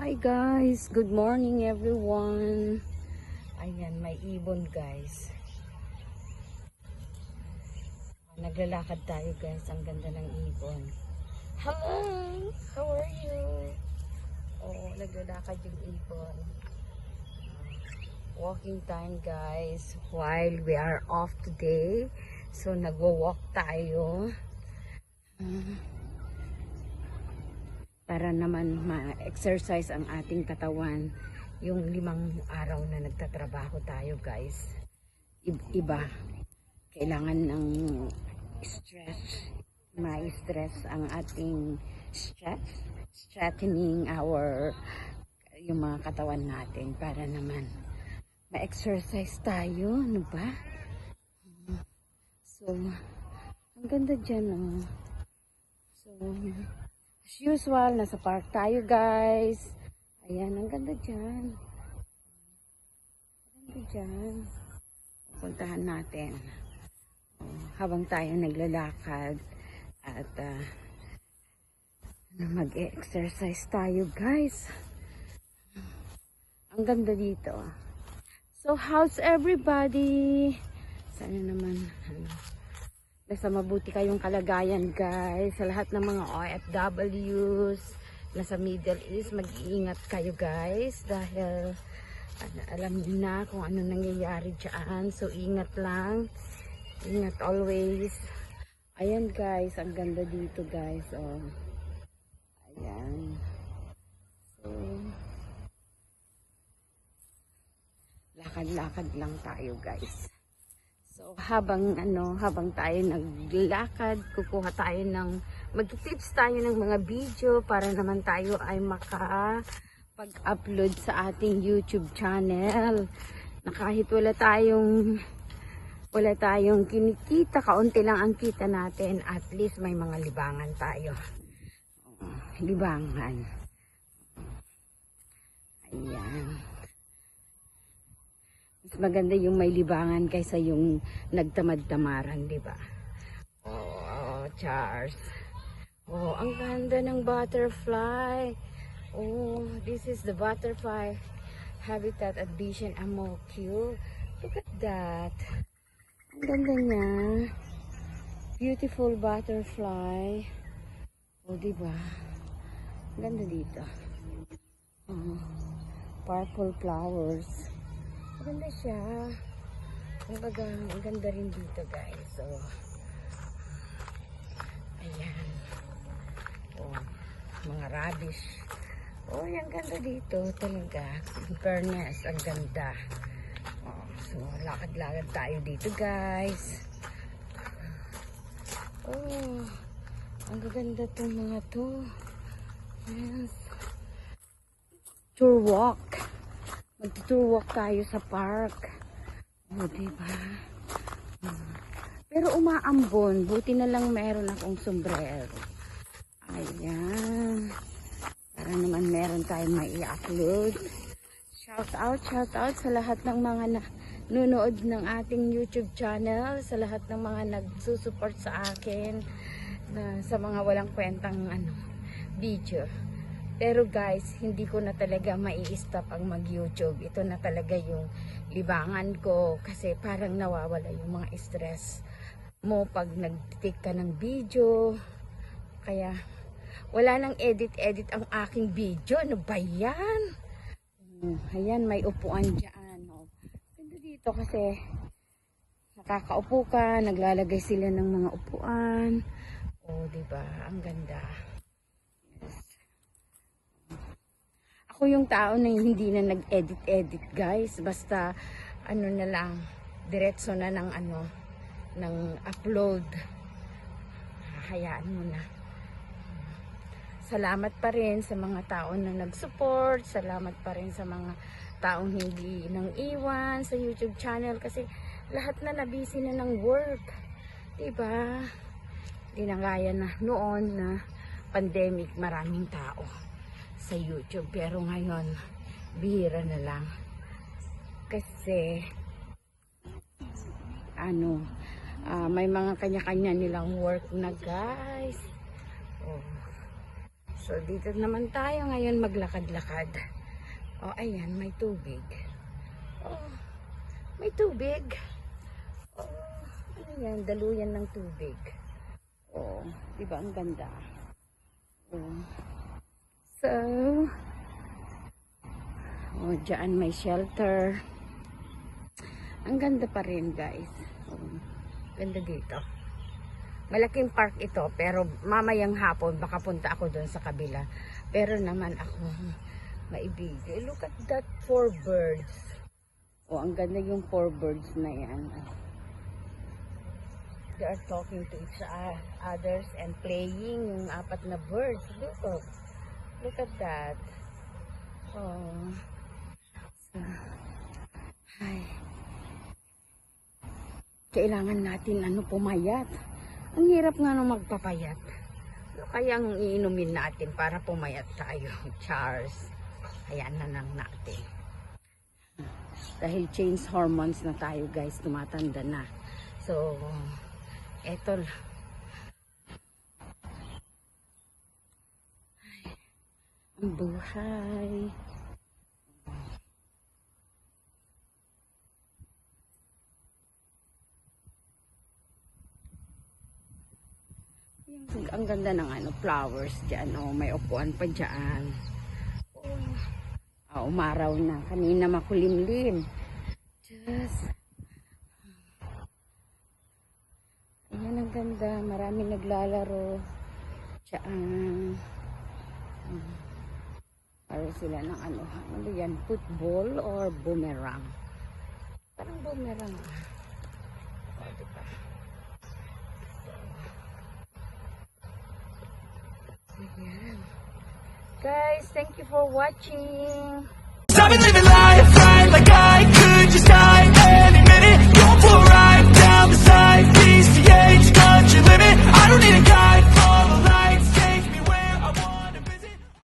Hi guys, good morning everyone. Ayan, may ibon guys. Naglalakad tayo guys, ang ganda ng ibon. Hello, how are you? Oh, naglalakad yung ibon. Walking time guys, while we are off today. So nagwo-walk tayo. Para naman ma-exercise ang ating katawan yung 5 araw na nagtatrabaho tayo guys. Iba, kailangan ng stress, ma-stress ang ating stress, strengthening yung mga katawan natin para naman ma-exercise tayo, ano ba? So, ang ganda dyan, oh. So, as usual, nasa park tayo guys. Ayan, ang ganda dyan. Ang ganda dyan. Puntahan natin. Habang tayo naglalakad at mag-exercise tayo guys. Ang ganda dito. So, how's everybody? Sana naman, nasa mabuti kayong kalagayan guys. Sa lahat ng mga OFWs nasa Middle East, mag-iingat kayo guys dahil alam niyo na kung ano nangyayari dyan. So ingat lang, ingat always. Ayan guys, ang ganda dito guys. Oh, ayan. So lakad-lakad lang tayo guys. So habang tayo naglakad, kukuha tayo mag-tips tayo ng mga video para naman tayo ay makapag-upload sa ating YouTube channel. Na kahit wala tayong kinikita, kaunti lang ang kita natin, at least may mga libangan tayo. Libangan. Ayan. Mas maganda yung may libangan kaysa yung nagtamad-tamaran, di ba? Oh, Charles. Oh, ang ganda ng butterfly. Oh, this is the butterfly habitat at Vision Amokyo. Look at that. Ang ganda niya. Beautiful butterfly. Oh, di ba? Ang ganda dito. Oh, purple flowers. Maganda siya. Kumbaga, ang ganda rin dito guys. So, ayan. Oh, mga radish. Oh, ang ganda dito talaga. In fairness, ang ganda. Oh, so, lakad-lakad tayo dito guys. Oh, ang ganda tong mga to. Yes. Tour walk. Mag-tour walk tayo sa park. O, diba? Pero umaambon. Buti na lang meron akong sombrero. Ayan. Para naman meron tayong mai-upload. Shout out sa lahat ng mga nanonood ng ating YouTube channel. Sa lahat ng mga nagsusupport sa akin. Sa mga walang kwentang video. Pero guys, hindi ko na talaga mai-stop ang mag-YouTube. Ito na talaga yung libangan ko kasi parang nawawala yung mga stress mo pag nag-take ka ng video. Kaya wala nang edit-edit ang aking video. Ano ba yan? Ayan, may upuan dyan. Ganda dito kasi nakakaupo ka, naglalagay sila ng mga upuan. Oh, diba? Ang ganda. Ako yung tao na hindi na nag-edit guys, basta na lang, diretso na ng ng upload. Hayaan mo na. Salamat pa rin sa mga tao na nag-support, salamat pa rin sa mga taong hindi nang iwan sa YouTube channel kasi lahat na busy na ng work. Diba? Hindi na gaya na noon na pandemic, maraming tao sa YouTube, pero ngayon bihira na lang kasi may mga kanya-kanya nilang work na guys. Oh. So, dito naman tayo ngayon maglakad-lakad. Oh, ayan, may tubig. Oh, may tubig. Oh, ano yan? Daluyan ng tubig. Oh, diba ang ganda? Oh. So, oh, dyan may shelter. Ang ganda pa rin, guys. Oh, ganda dito. Malaking park ito, pero mamayang hapon baka punta ako doon sa kabila. Pero naman ako maibigay. Look at that 4 birds. Oh, ang ganda yung 4 birds na yan. They are talking to each others and playing yung 4 na birds. Look at that. Oh. So, ay. Kailangan natin pumayat. Ang hirap nga nung magpapayat. Ano kayang iinumin natin para pumayat tayo? Charles. Hayaan na lang natin. Dahil change hormones na tayo, guys. Tumatanda na. So, eto. Ay, ang buhay. Ang ganda ng flowers dyan. Oh, may upuan pa dyan. Oh, umaraw na. Kanina makulimlim. Just. Ayan ang ganda. Maraming naglalaro. Dyan. Para sila ng ano yan? Football or boomerang? Parang boomerang. Oh, diba? Ayan. Guys, thank you for watching.